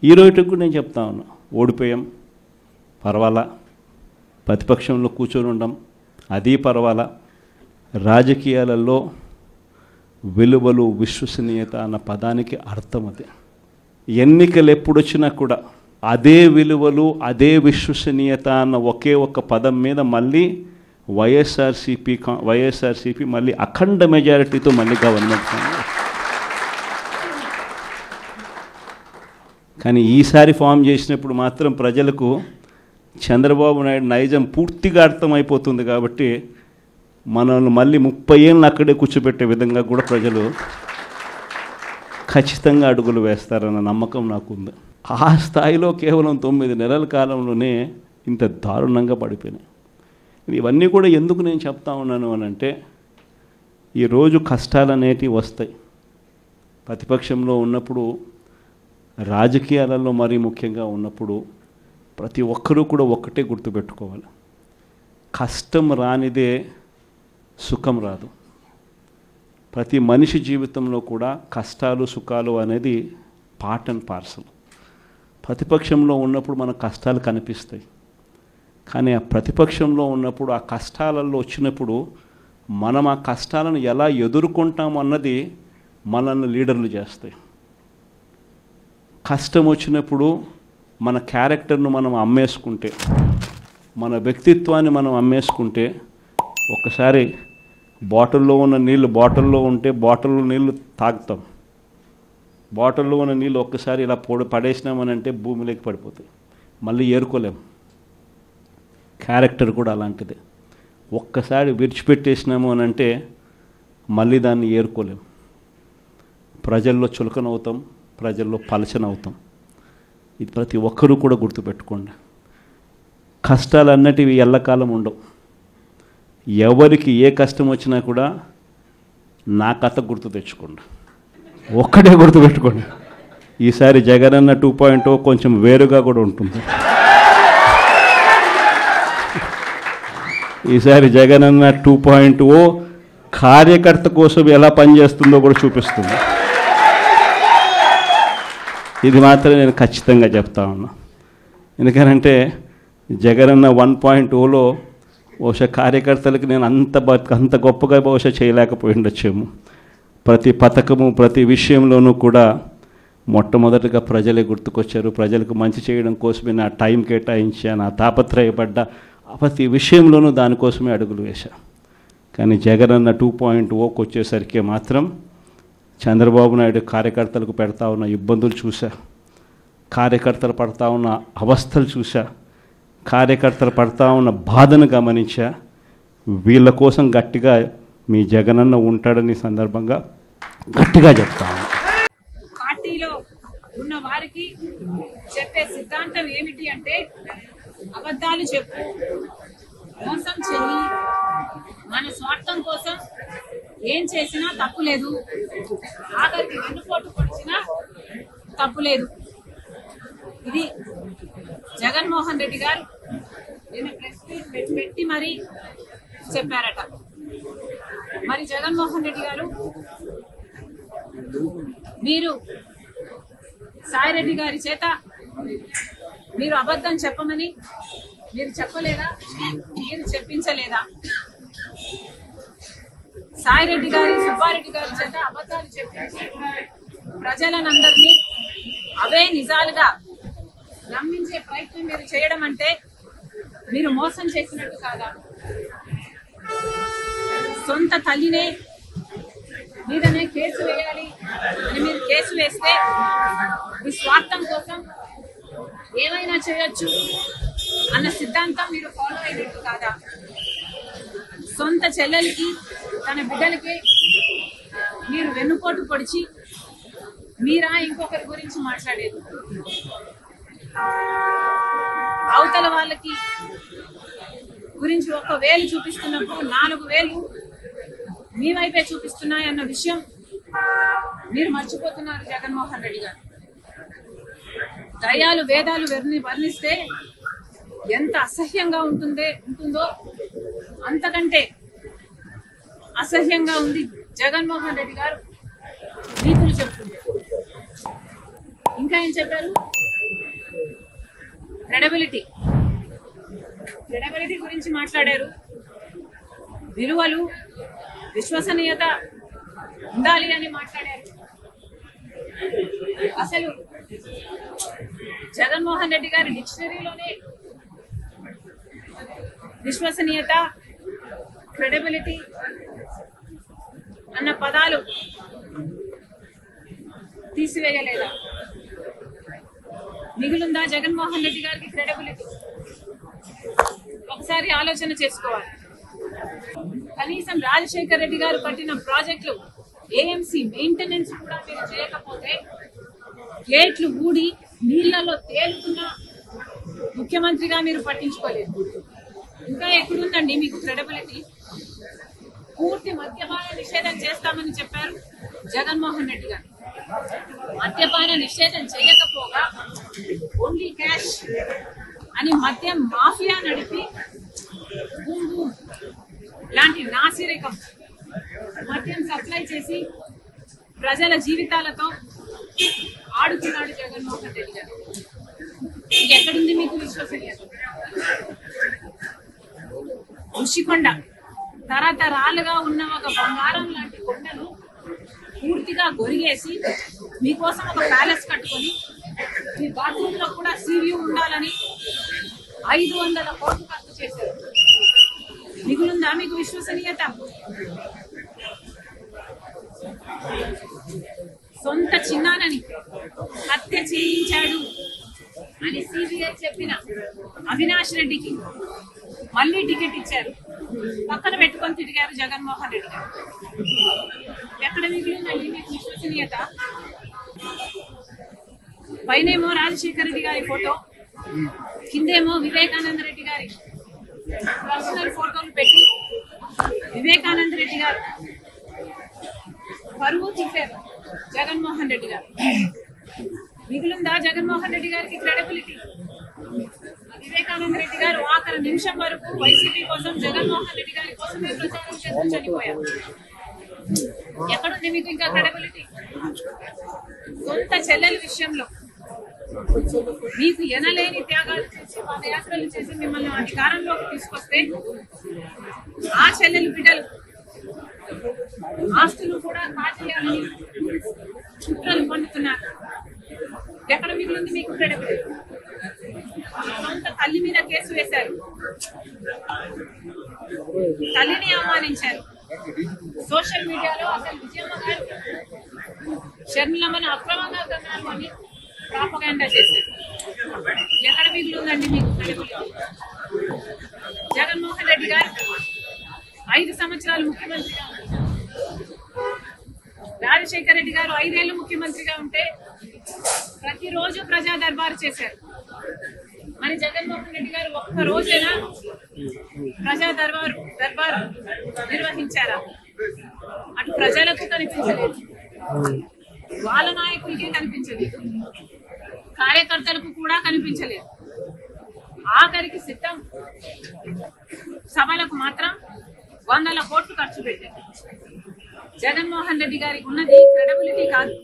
ఈ రోజుకి కూడా నేను చెప్తా ఉన్నా, ఓడిపోయాం పర్వాలా, ప్రతిపక్షంలో కూర్చొని ఉండం అది పర్వాలా, రాజకీయాలలో విలువలు విశ్వసనీయత అన్న పదానికి అర్థం అదే. ఎన్నికలు ఎప్పుడొచ్చినా కూడా అదే విలువలు అదే విశ్వసనీయత అన్న ఒకే ఒక పదం మీద మళ్ళీ వైఎస్ఆర్సీపీ మళ్ళీ అఖండ మెజారిటీతో మళ్ళీ గవర్నమెంట్. కానీ ఈసారి ఫామ్ చేసినప్పుడు మాత్రం ప్రజలకు చంద్రబాబు నాయుడు నైజం పూర్తిగా అర్థమైపోతుంది. కాబట్టి మనల్ని మళ్ళీ 30 ఏళ్ళు అక్కడే కూర్చోబెట్టే విధంగా కూడా ప్రజలు ఖచ్చితంగా అడుగులు వేస్తారన్న నమ్మకం నాకుంది. ఆ స్థాయిలో కేవలం 9 నెలల కాలంలోనే ఇంత దారుణంగా పడిపోయినాయి. ఇవన్నీ కూడా ఎందుకు నేను చెప్తా ఉన్నాను అని అంటే, ఈరోజు కష్టాలు అనేటివి వస్తాయి. ప్రతిపక్షంలో ఉన్నప్పుడు, రాజకీయాలలో మరీ ముఖ్యంగా ఉన్నప్పుడు ప్రతి ఒక్కరూ కూడా ఒక్కటే గుర్తుపెట్టుకోవాలి, కష్టం రానిదే సుఖం రాదు. ప్రతి మనిషి జీవితంలో కూడా కష్టాలు సుఖాలు అనేది పార్ట్ అండ్ పార్సల్. ప్రతిపక్షంలో ఉన్నప్పుడు మన కష్టాలు కనిపిస్తాయి, కానీ ఆ ప్రతిపక్షంలో ఉన్నప్పుడు ఆ కష్టాలలో వచ్చినప్పుడు మనం ఆ కష్టాలను ఎలా ఎదుర్కొంటాం అన్నది మనల్ని లీడర్లు చేస్తాయి. కష్టం వచ్చినప్పుడు మన క్యారెక్టర్ను మనం అమ్మేసుకుంటే, మన వ్యక్తిత్వాన్ని మనం అమ్మేసుకుంటే, ఒక్కసారి బాటిల్లో ఉన్న నీళ్ళు బాటిల్లో ఉంటే బాటిల్లో నీళ్ళు తాగుతాం, బాటిల్లో ఉన్న నీళ్ళు ఒక్కసారి ఇలా పడేసినామనంటే భూమిలోకి పడిపోతాయి, మళ్ళీ ఏరుకోలేం. క్యారెక్టర్ కూడా అలాంటిదే. ఒక్కసారి విడిచిపెట్టేసినాము అని అంటే మళ్ళీ దాన్ని ఏరుకోలేం. ప్రజల్లో చులకనవుతాం, ప్రజల్లో పలచనవుతాం. ఇది ప్రతి ఒక్కరూ కూడా గుర్తుపెట్టుకోండి. కష్టాలు అన్నటివి ఎల్లకాలం ఉండవు. ఎవరికి ఏ కష్టం వచ్చినా కూడా నా కథ గుర్తు తెచ్చుకోండి, ఒక్కటే గుర్తుపెట్టుకోండి. ఈసారి జగనన్న 2.0 కొంచెం వేరుగా కూడా ఉంటుంది. ఈసారి జగనన్న 2.0 కార్యకర్త కోసం ఎలా పనిచేస్తుందో కూడా చూపిస్తుంది. ఇది మాత్రం నేను ఖచ్చితంగా చెప్తా ఉన్నా. ఎందుకనంటే జగనన్న 1.0లో బహుశా కార్యకర్తలకు నేను అంత గొప్పగా బహుశా చేయలేకపోయి ఉండొచ్చేమో. ప్రతి పథకము ప్రతి విషయంలోనూ కూడా మొట్టమొదటిగా ప్రజలే గుర్తుకొచ్చారు. ప్రజలకు మంచి చేయడం కోసమే నా టైం కేటాయించా, నా తాపత్రయపడ్డా, ప్రతి విషయంలోనూ దానికోసమే అడుగులు వేశా. కానీ జగనన్న 2.0కి వచ్చేసరికి మాత్రం చంద్రబాబు నాయుడు కార్యకర్తలకు పెడతా ఉన్న ఇబ్బందులు చూసా, కార్యకర్తలు పడతా ఉన్న అవస్థలు చూసా, కార్యకర్తలు పడతా ఉన్న బాధను గమనించా. వీళ్ళ కోసం గట్టిగా మీ జగనన్న ఉంటాడని సందర్భంగా గట్టిగా చెప్తాను. పార్టీలో ఉన్న వారికి చెప్పే సిద్ధాంతం ఏమిటి అంటే, అబద్ధాలు చెప్పు, మోసం చెయ్యి, మన స్వార్థం కోసం ఏం చేసినా తప్పులేదు, ఆఖరికి వెన్నుపోటు పొడిచినా తప్పులేదు. ఇది జగన్మోహన్ రెడ్డి గారు నేను ప్రెస్ మీట్ పెట్టి మరీ చెప్పారట. మరి జగన్మోహన్ రెడ్డి గారు, మీరు సాయిరెడ్డి గారి చేత మీరు అబద్ధం చెప్పమని మీరు చెప్పలేదా? మీరు చెప్పించలేదా? సాయిరెడ్డి గారి సుబ్బారెడ్డి గారి చేత అబద్ధాలు చెప్పించి ప్రజలనందరినీ అవే నిజాలుగా నమ్మించే ప్రయత్నం మీరు చేయడం అంటే మీరు మోసం చేసినట్టు కాదా? సొంత తల్లినే మీదనే కేసు వేయాలి అని మీరు కేసు వేస్తే మీ స్వార్థం కోసం ఏమైనా చేయొచ్చు అన్న సిద్ధాంతం మీరు ఫాలో అయినట్టు కాదా? సొంత చెల్లెలకి తన బిడ్డలకి మీరు వెన్నుపోటు పొడిచి మీరా ఇంకొకరి గురించి మాట్లాడేది? అవతల వాళ్ళకి గురించి 1 వేలు చూపిస్తున్నప్పుడు 4 వేలు మీ వైపే చూపిస్తున్నాయన్న విషయం మీరు మర్చిపోతున్నారు జగన్మోహన్ రెడ్డి గారు. దయాలు వేదాలు వర్ణిస్తే ఎంత అసహ్యంగా ఉంటుందో అంతకంటే అసహ్యంగా ఉంది జగన్మోహన్ రెడ్డి గారు నీతులు చెప్తుంది. ఇంకా ఏం చెప్పారు? క్రెడిబిలిటీ గురించి మాట్లాడారు. విలువలు, విశ్వసనీయత ఉండాలి అని మాట్లాడారు. అసలు జగన్మోహన్ రెడ్డి గారి డిక్షనరీలోనే విశ్వసనీయత, క్రెడిబిలిటీ అన్న పదాలు తీసివేయలేదా? మిగులుందా జగన్మోహన్ రెడ్డి గారికి క్రెడిబిలిటీ? ఒకసారి ఆలోచన చేసుకోవాలి. కనీసం రాజశేఖర్ రెడ్డి గారు కట్టిన ప్రాజెక్టులు ఏఎంసీ మెయింటెనెన్స్ కూడా మీరు చేయకపోతే గేట్లు ఊడి నీళ్లలో తేలుతున్న ముఖ్యమంత్రిగా మీరు పట్టించుకోలేదు. ఇంకా ఎక్కడుందండి మీకు క్రెడిబిలిటీ? పూర్తి మద్యపాన నిషేధం చేస్తామని చెప్పారు జగన్మోహన్ రెడ్డి గారు. మద్యపాన నిషేధం చేయకపోగా ఓన్లీ క్యాష్ అని మద్యం మాఫియా నడిపి లాంటి నాసిరకం మద్యం సప్లై చేసి ప్రజల జీవితాలతో ఆడుతున్నాడు జగన్మోహన్ రెడ్డి గారు. ఎక్కడుంది మీకు విశ్వసనీయత? ఋషికొండ తరతరాలుగా ఉన్న ఒక బంగారం లాంటి కొండను పూర్తిగా గొరిగేసి మీకోసం ఒక ప్యాలెస్ కట్టుకొని మీ బాత్రూమ్ లో కూడా సీవ్యూ ఉండాలని 500 కోట్లు ఖర్చు చేశారు. మిగులుందా మీకు విశ్వసనీయత? సొంత చిన్నానని హత్య చేయించాడు అని సిబిఐ చెప్పిన అవినాష్ రెడ్డికి మళ్ళీ టికెట్ ఇచ్చారు. పక్కన పెట్టుకొని తిరిగారు జగన్మోహన్ రెడ్డి గారు. ఎక్కడ మిగిలిందండి మీకు విశ్వసనీయత? పైనేమో రాజశేఖర రెడ్డి గారి ఫోటో, కిందేమో వివేకానంద రెడ్డి గారి పర్సనల్ ఫోటోలు పెట్టి వివేకానంద రెడ్డి గారు పరువు తీశారు జగన్మోహన్ రెడ్డి గారు. మిగిలిందా జగన్మోహన్ రెడ్డి గారికి క్రెడిబిలిటీ? వివేకానంద రెడ్డి గారు ఆఖరి నిమిషం వరకు వైసీపీ కోసం, జగన్మోహన్ రెడ్డి గారి కోసమే ప్రచారం చేస్తూ చనిపోయారు. ఎక్కడుంది మీకు ఇంకా క్రెడిబిలిటీ? సొంత చెల్లెల విషయంలో మీకు ఎనలేని త్యాగాలు చేసి, పాదయాత్రలు చేసి మిమ్మల్ని అధికారంలోకి తీసుకొస్తే ఆ చెల్లెలు బిడ్డలు ఆస్తులు కూడా కాజేయాలని కుట్రలు పండుతున్నారు. ఎక్కడ మిగిలింది మీకు క్రెడిబిలిటీ? సొంత తల్లి మీద కేసు వేశారు, తల్లిని అవమానించారు. సోషల్ మీడియాలో అసలు విజయమ్మ గారు షర్మిలమ్మను అక్రమంగా కన్నారు అని ప్రాపగాండా చేశారు. ఎక్కడ మిగిలిందండి మీకు క్రెడిబిలిటీ? జగన్మోహన్ రెడ్డి గారు 5 సంవత్సరాలు ముఖ్యమంత్రిగా, రాజశేఖర రెడ్డి గారు 5 ఏళ్లు ముఖ్యమంత్రిగా ఉంటే ప్రతిరోజు ప్రజా దర్బారు చేశారు. మరి జగన్మోహన్ రెడ్డి గారు ఒక్క రోజైనా ప్రజా దర్బారు నిర్వహించారా? అటు ప్రజలకు కనిపించలేదు, వాళ్ళ నాయకులకి కనిపించలేదు, కార్యకర్తలకు కూడా కనిపించలేదు. ఆఖరికి సిద్ధం సభలకు మాత్రం 100 కోట్లు ఖర్చు పెట్టారు. జగన్మోహన్ రెడ్డి గారికి ఉన్నది క్రెడిబిలిటీ కాదు.